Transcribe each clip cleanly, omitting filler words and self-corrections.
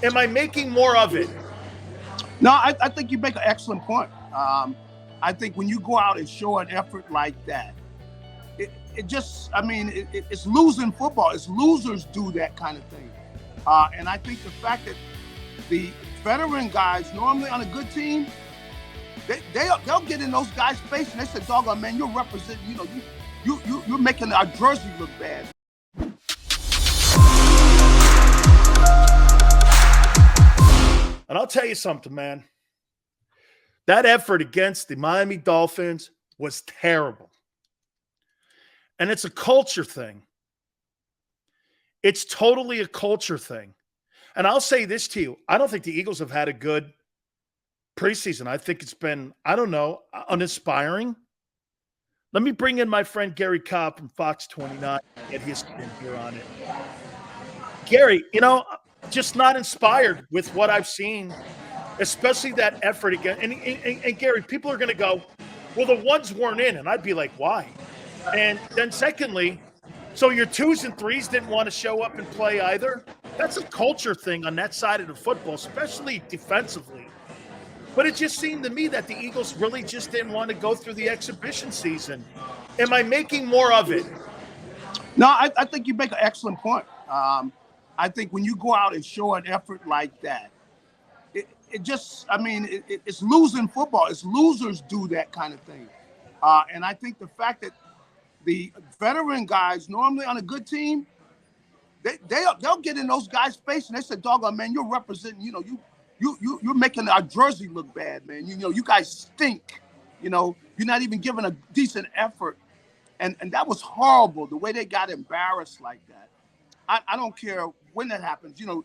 Am I making more of it? No, I think you make an excellent point. I think when you go out and show an effort like that, it's losing football. It's losers do that kind of thing. And I think the fact that the veteran guys normally on a good team, they'll get in those guys' face and they say, "Doggone man, you're representing. You're making our jersey look bad." And I'll tell you something, man. That effort against the Miami Dolphins was terrible. And it's a culture thing. It's totally a culture thing. And I'll say this to you. I don't think the Eagles have had a good preseason. I think it's been, uninspiring. Let me bring in my friend Garry Cobb from Fox 29 and get his spin here on it. Garry, just not inspired with what I've seen, especially that effort again. And Garry, people are going to go, well, the ones weren't in. And I'd be like, why? And then secondly, so your 2s and 3s didn't want to show up and play either? That's a culture thing on that side of the football, especially defensively. But it just seemed to me that the Eagles really just didn't want to go through the exhibition season. Am I making more of it? No, I think you make an excellent point. I think when you go out and show an effort like that, it's losing football. It's losers do that kind of thing. And I think the fact that the veteran guys normally on a good team, they'll get in those guys' face and they say, "Doggone man, you're representing. You're making our jersey look bad, man. You guys stink. You're not even giving a decent effort." And that was horrible, the way they got embarrassed like that. I don't care when that happens. You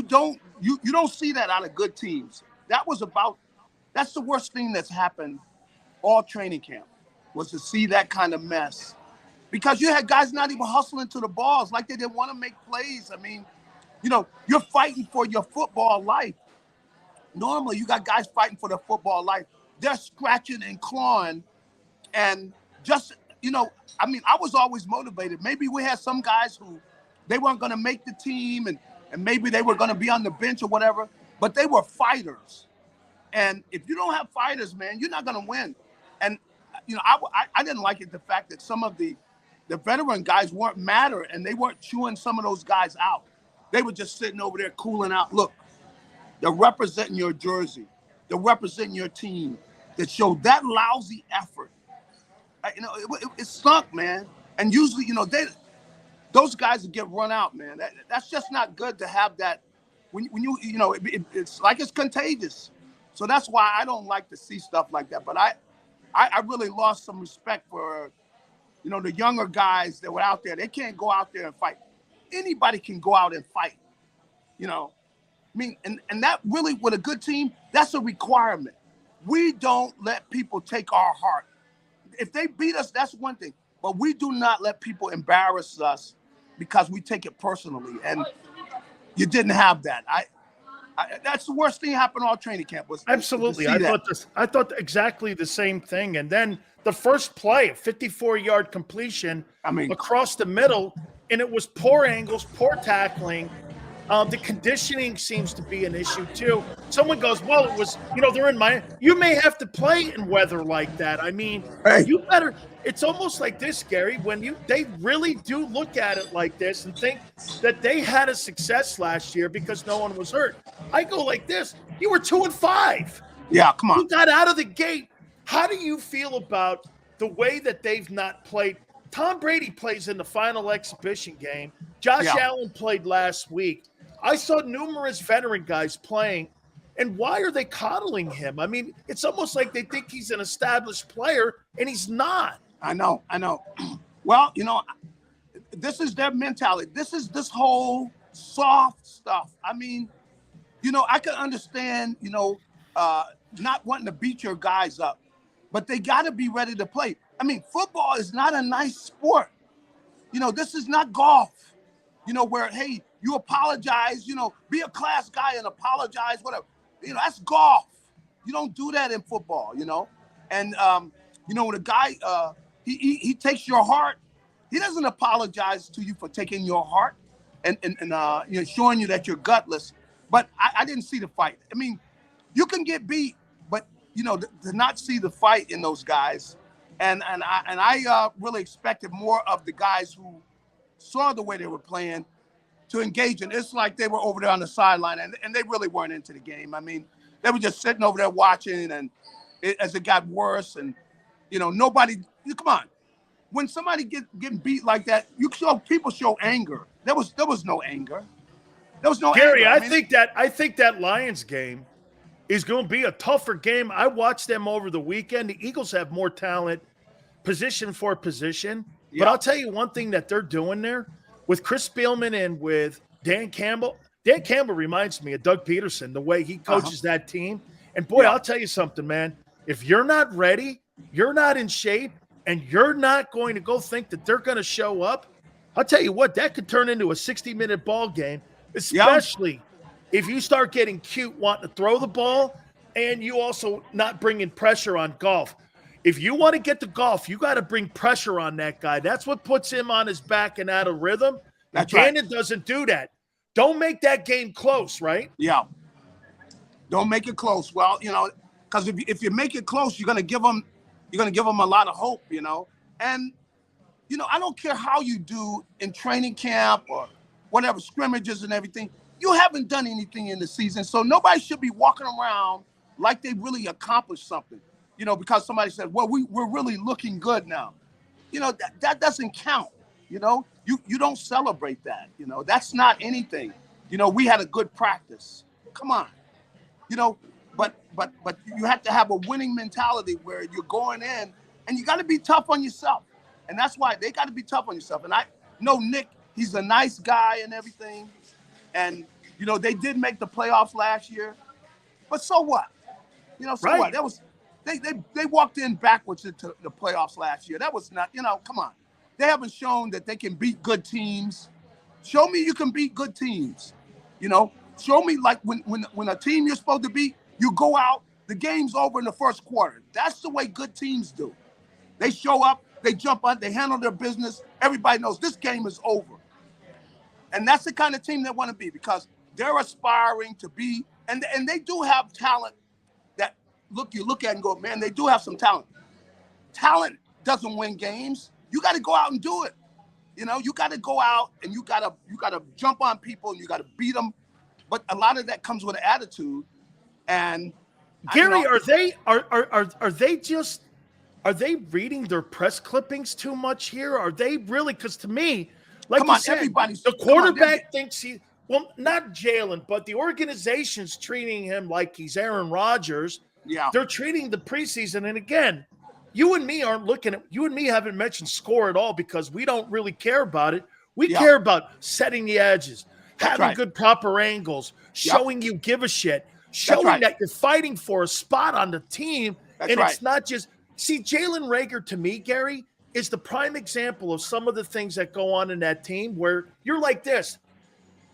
don't see that out of good teams. That's the worst thing that's happened all training camp, was to see that kind of mess. Because you had guys not even hustling to the balls, like they didn't want to make plays. I mean, you're fighting for your football life. Normally, you got guys fighting for their football life. They're scratching and clawing. And just, I was always motivated. Maybe we had some guys who they weren't going to make the team and maybe they were going to be on the bench or whatever, but they were fighters. And if you don't have fighters, man, you're not going to win. And, I didn't like it, the fact that some of the veteran guys weren't matter and they weren't chewing some of those guys out. They were just sitting over there cooling out. Look, they're representing your jersey. They're representing your team. That showed that lousy effort. It stunk, man. And usually, those guys get run out, man. That's just not good to have that. When it's like it's contagious. So that's why I don't like to see stuff like that. But I really lost some respect for, the younger guys that were out there. They can't go out there and fight. Anybody can go out and fight, and that really, with a good team, that's a requirement. We don't let people take our heart. If they beat us, that's one thing. But we do not let people embarrass us because we take it personally. And you didn't have that. That's the worst thing happened all training camp. Was absolutely. I thought exactly the same thing. And then the first play, a 54-yard completion, across the middle, and it was poor angles, poor tackling. The conditioning seems to be an issue too. Someone goes, well, it was, they're in Miami. You may have to play in weather like that. You better. It's almost like this, Garry, when they really do look at it like this and think that they had a success last year because no one was hurt. I go like this. You were 2-5. Yeah, come on. You got out of the gate. How do you feel about the way that they've not played? Tom Brady plays in the final exhibition game. Josh Allen played last week. I saw numerous veteran guys playing, and why are they coddling him? It's almost like they think he's an established player, and he's not. I know. Well, this is their mentality. This whole soft stuff. I can understand, not wanting to beat your guys up, but they got to be ready to play. Football is not a nice sport. This is not golf, where, hey, you apologize, be a class guy and apologize, whatever. That's golf. You don't do that in football, And, when a guy, he takes your heart, he doesn't apologize to you for taking your heart and showing you that you're gutless. But I didn't see the fight. I mean, you can get beat, but to not see the fight in those guys, and I really expected more of the guys who saw the way they were playing to engage in. It's like they were over there on the sideline, and they really weren't into the game. I mean, they were just sitting over there watching, and as it got worse, and nobody. Come on, when somebody getting beat like that, people show anger. There was no anger. There was no Gary, anger. I think that Lions game is going to be a tougher game. I watched them over the weekend. The Eagles have more talent, position for position. Yeah. But I'll tell you one thing that they're doing there with Chris Spielman and with Dan Campbell. Dan Campbell reminds me of Doug Peterson, the way he coaches that team. And boy, I'll tell you something, man. If you're not ready, you're not in shape, and you're not going to go think that they're going to show up, I'll tell you what, that could turn into a 60-minute ball game, especially if you start getting cute wanting to throw the ball and you also not bringing pressure on Goff. If you want to get to Goff, you got to bring pressure on that guy. That's what puts him on his back and out of rhythm. That's Gannon right. doesn't do that. Don't make that game close, right? Yeah. Don't make it close. Well, because if you make it close, you're gonna give them a lot of hope, And I don't care how you do in training camp or whatever, scrimmages and everything. You haven't done anything in the season, so nobody should be walking around like they really accomplished something. Because somebody said, "Well, we're really looking good now." That doesn't count. You don't celebrate that. That's not anything. We had a good practice. Come on. But you have to have a winning mentality where you're going in and you got to be tough on yourself. And that's why they got to be tough on yourself. And I know Nick, he's a nice guy and everything. And, they did make the playoffs last year. But so what? What? That was they walked in backwards into the playoffs last year. That was not, come on. They haven't shown that they can beat good teams. Show me you can beat good teams. Show me like when a team you're supposed to beat, you go out, the game's over in the first quarter. That's the way good teams do. They show up, they jump on, they handle their business. Everybody knows this game is over. And that's the kind of team they want to be because they're aspiring to be, and they do have talent that you look at and go, man, they do have some talent. Talent doesn't win games. You got to go out and do it. You got to go out and you got to jump on people and you got to beat them. But a lot of that comes with an attitude. And Gary, are they reading their press clippings too much here? Are they really? Because to me, like you said, the quarterback thinks not Jalen, but the organization's treating him like he's Aaron Rodgers. Yeah. They're treating the preseason. And again, you and me haven't mentioned score at all because we don't really care about it. We care about setting the edges, having good proper angles, showing you give a shit, showing that you're fighting for a spot on the team. It's not just Jalen Reagor to me, Gary, is the prime example of some of the things that go on in that team where you're like this.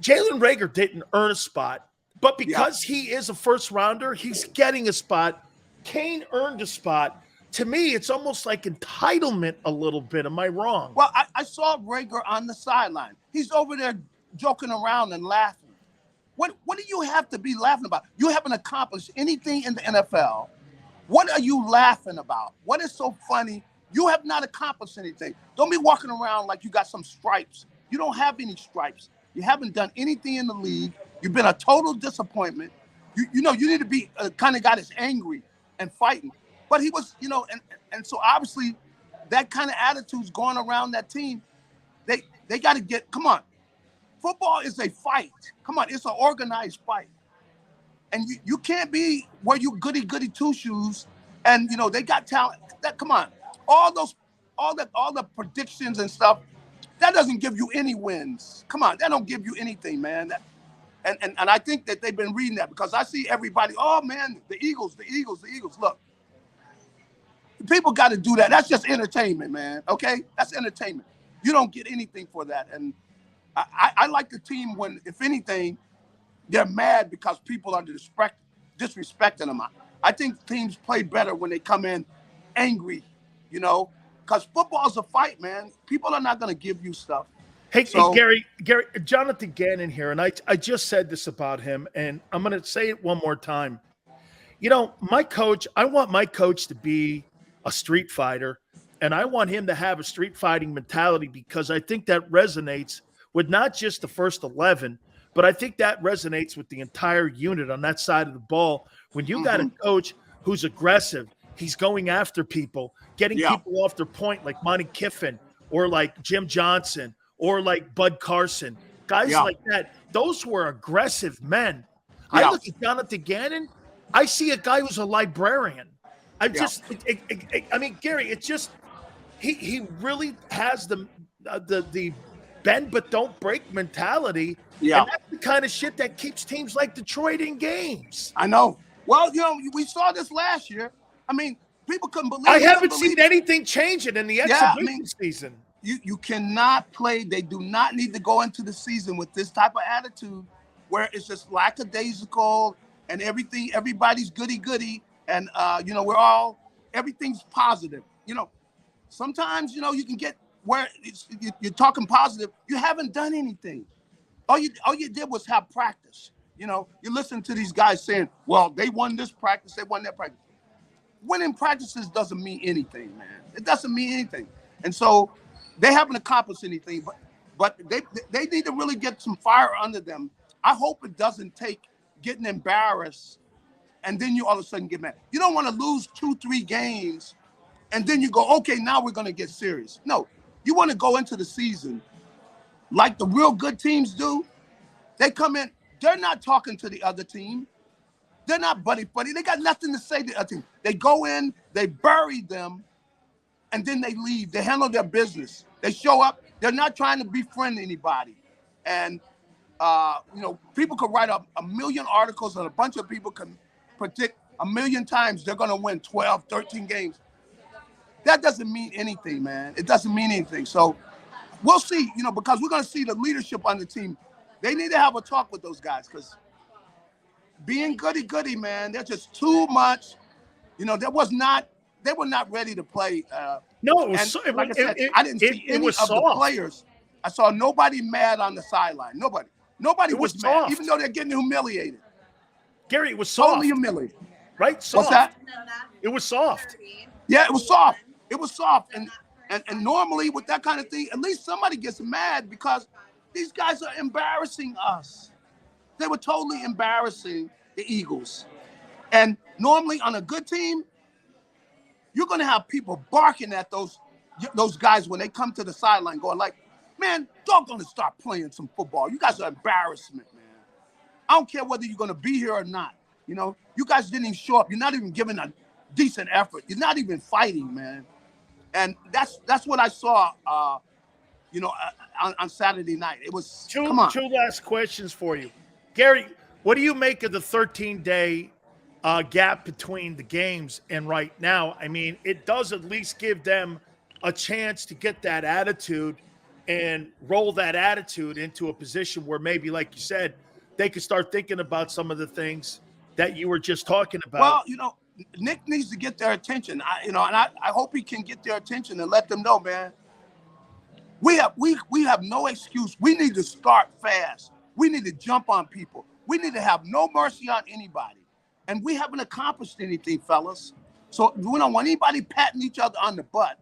Jalen Reagor didn't earn a spot, but because he is a first rounder, he's getting a spot. Kane earned a spot. To me, it's almost like entitlement a little bit. Am I wrong? Well, I saw Reagor on the sideline. He's over there joking around and laughing. What do you have to be laughing about? You haven't accomplished anything in the NFL. What are you laughing about? What is so funny? You have not accomplished anything. Don't be walking around like you got some stripes. You don't have any stripes. You haven't done anything in the league. You've been a total disappointment. You need to be a kind of guy that's angry and fighting. But he was, and so obviously that kind of attitude's going around that team. They got to get, come on. Football is a fight. Come on, it's an organized fight. And you can't be where you goody two shoes and they got talent. Come on. All the predictions and stuff, that doesn't give you any wins. Come on, that don't give you anything, man. And I think that they've been reading that because I see everybody, oh man, the Eagles. Look, people got to do that. That's just entertainment, man. Okay? That's entertainment. You don't get anything for that. And I like the team when, if anything, they're mad because people are disrespecting them. I think teams play better when they come in angry, because football is a fight, man. People are not going to give you stuff. Hey, So Gary, Jonathan Gannon here, and I just said this about him, and I'm going to say it one more time. You know, I want my coach to be a street fighter, and I want him to have a street fighting mentality because I think that resonates with not just the first 11, but I think that resonates with the entire unit on that side of the ball. When you got a coach who's aggressive, he's going after people, getting yeah, people off their point, like Monty Kiffin or like Jim Johnson or like Bud Carson, guys yeah, like that. Those were aggressive men. I yeah, look at Jonathan Gannon. I see a guy who's a librarian. yeah, I mean, Gary, it's just he really has the bend but don't break mentality, yeah. and that's the kind of shit that keeps teams like Detroit in games. I know. Well, we saw this last year. I mean, people couldn't I believe. We couldn't haven't seen believe. anything changing in the Yeah, I exhibition mean, season. you cannot play. They do not need to go into the season with this type of attitude, where it's just lackadaisical and everybody's goody goody, and we're all everything's positive. Sometimes you can get where you're talking positive. You haven't done anything. All you did was have practice. You listen to these guys saying, "Well, they won this practice, they won that practice." Winning practices doesn't mean anything, man. It doesn't mean anything, and so they haven't accomplished anything. But they need to really get some fire under them. I hope it doesn't take getting embarrassed, and then you all of a sudden get mad. You don't want to lose 2-3 games, and then you go, "Okay, now we're going to get serious." No, you want to go into the season like the real good teams do. They come in, they're not talking to the other team. They're not buddy. They got nothing to say to the other team. They go in, they bury them, and then they leave. They handle their business. They show up. They're not trying to befriend anybody. And, people could write up a million articles and a bunch of people can predict a million times they're going to win 12, 13 games. That doesn't mean anything, man. It doesn't mean anything. So we'll see, because we're going to see the leadership on the team. They need to have a talk with those guys because being goody, man, they're just too much. They were not ready to play. No, it was And so, like I said, I didn't see it any was of the soft. players. I saw nobody mad on the sideline. Nobody It was was mad, soft. even though they're getting humiliated. Gary, it was soft. Totally humiliated. Right? What's Soft. that? It was soft. Yeah, it was soft. It was soft. And normally with that kind of thing, at least somebody gets mad because these guys are embarrassing us. They were totally embarrassing the Eagles. And normally on a good team, you're going to have people barking at those guys when they come to the sideline going like, "Man, y'all going to start playing some football. You guys are embarrassment, man. I don't care whether you're going to be here or not. You guys didn't even show up. You're not even giving a decent effort. You're not even fighting, man." And that's what I saw, on Saturday night. It was, come on. Two last questions for you. Gary, what do you make of the 13-day gap between the games and right now? I mean, it does at least give them a chance to get that attitude and roll that attitude into a position where maybe, like you said, they could start thinking about some of the things that you were just talking about. Well, Nick needs to get their attention. I hope he can get their attention and let them know, man. We have no excuse. We need to start fast. We need to jump on people. We need to have no mercy on anybody. And we haven't accomplished anything, fellas. So we don't want anybody patting each other on the butt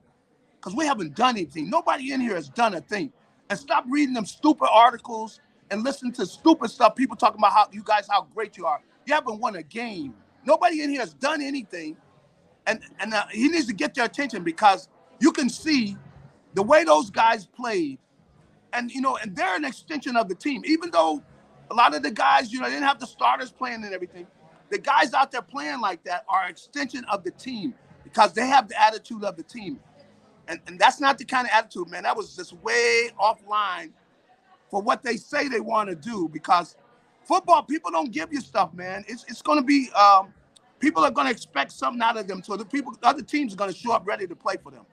because we haven't done anything. Nobody in here has done a thing. And stop reading them stupid articles and listen to stupid stuff. People talking about how great you are. You haven't won a game. Nobody in here has done anything. And he needs to get their attention because you can see the way those guys played. And they're an extension of the team. Even though a lot of the guys, they didn't have the starters playing and everything. The guys out there playing like that are an extension of the team because they have the attitude of the team. And that's not the kind of attitude, man. That was just way offline for what they say they want to do because football, people don't give you stuff, man. It's going to be, people are going to expect something out of them. So the other teams are going to show up ready to play for them.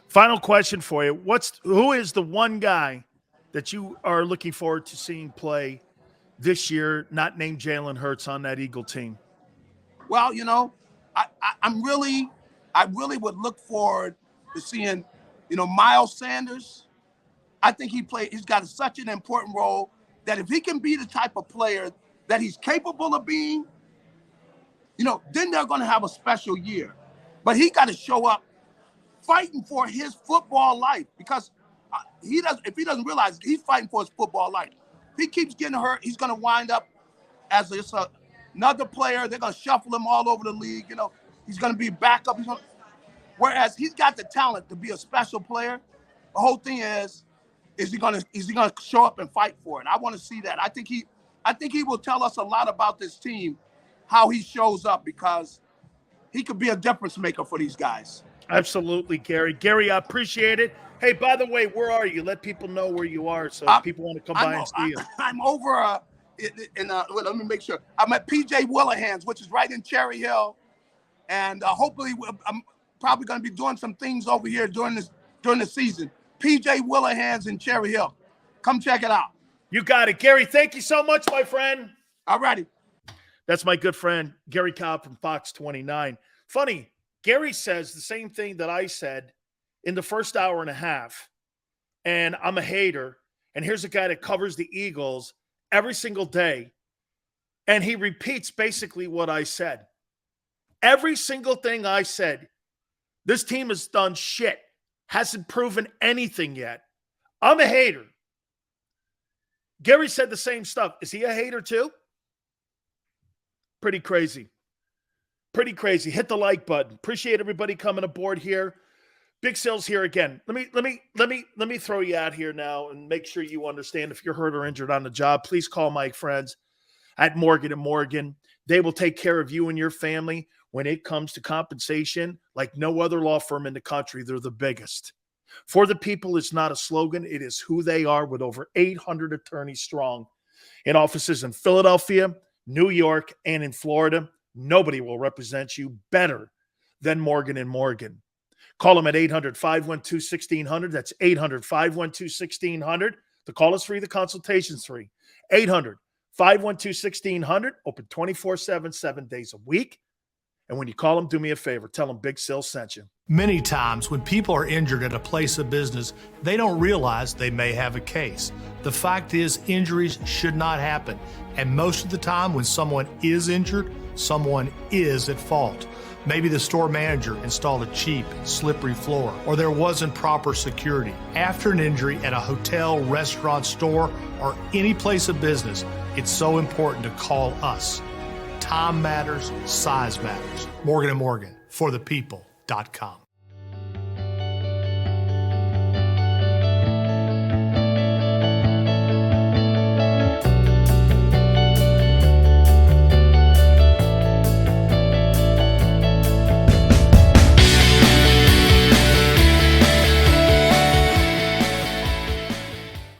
Final question for you. Who is the one guy that you are looking forward to seeing play this year, not named Jalen Hurts, on that Eagle team? Well, I really would look forward to seeing, Miles Sanders I think he's got such an important role that if he can be the type of player that he's capable of being, then they're going to have a special year. But he got to show up fighting for his football life, because if he doesn't realize it, he's fighting for his football life. If he keeps getting hurt, he's going to wind up as just another player. They're going to shuffle him all over the league. He's going to be backup. Whereas he's got the talent to be a special player. The whole thing is he going to show up and fight for it? I want to see that. I think he will tell us a lot about this team, how he shows up, because he could be a difference maker for these guys. Absolutely, Gary. Gary, I appreciate it. Hey, by the way, where are you? Let people know where you are, so if people want to come by and see you. I'm over let me make sure. I'm at PJ Willihan's, which is right in Cherry Hill, and hopefully I'm probably going to be doing some things over here during the season. PJ Willihan's in Cherry Hill. Come check it out. You got it, Gary. Thank you so much, my friend. All righty. That's my good friend, Garry Cobb from Fox 29. Funny, Gary says the same thing that I said in the first hour and a half, and I'm a hater, and here's a guy that covers the Eagles every single day, and he repeats basically what I said. Every single thing I said, this team has done shit, hasn't proven anything yet. I'm a hater. Gary said the same stuff. Is he a hater too? Pretty crazy. Pretty crazy. Hit the like button. Appreciate everybody coming aboard here. Big Sil's here again. Let me throw you out here now and make sure you understand, if you're hurt or injured on the job, please call my friends at Morgan & Morgan. They will take care of you and your family when it comes to compensation like no other law firm in the country. They're the biggest. For the people is not a slogan. It is who they are, with over 800 attorneys strong in offices in Philadelphia, New York, and in Florida. Nobody will represent you better than Morgan & Morgan. Call them at 800-512-1600. That's 800-512-1600. The call is free. The consultation's free. 800-512-1600. Open 24/7, 7 days a week. And when you call them, do me a favor. Tell them Big Sil sent you. Many times when people are injured at a place of business, they don't realize they may have a case. The fact is, injuries should not happen. And most of the time when someone is injured, someone is at fault. Maybe the store manager installed a cheap, slippery floor, or there wasn't proper security. After an injury at a hotel, restaurant, store, or any place of business, it's so important to call us. Time matters, size matters. Morgan & Morgan, forthepeople.com.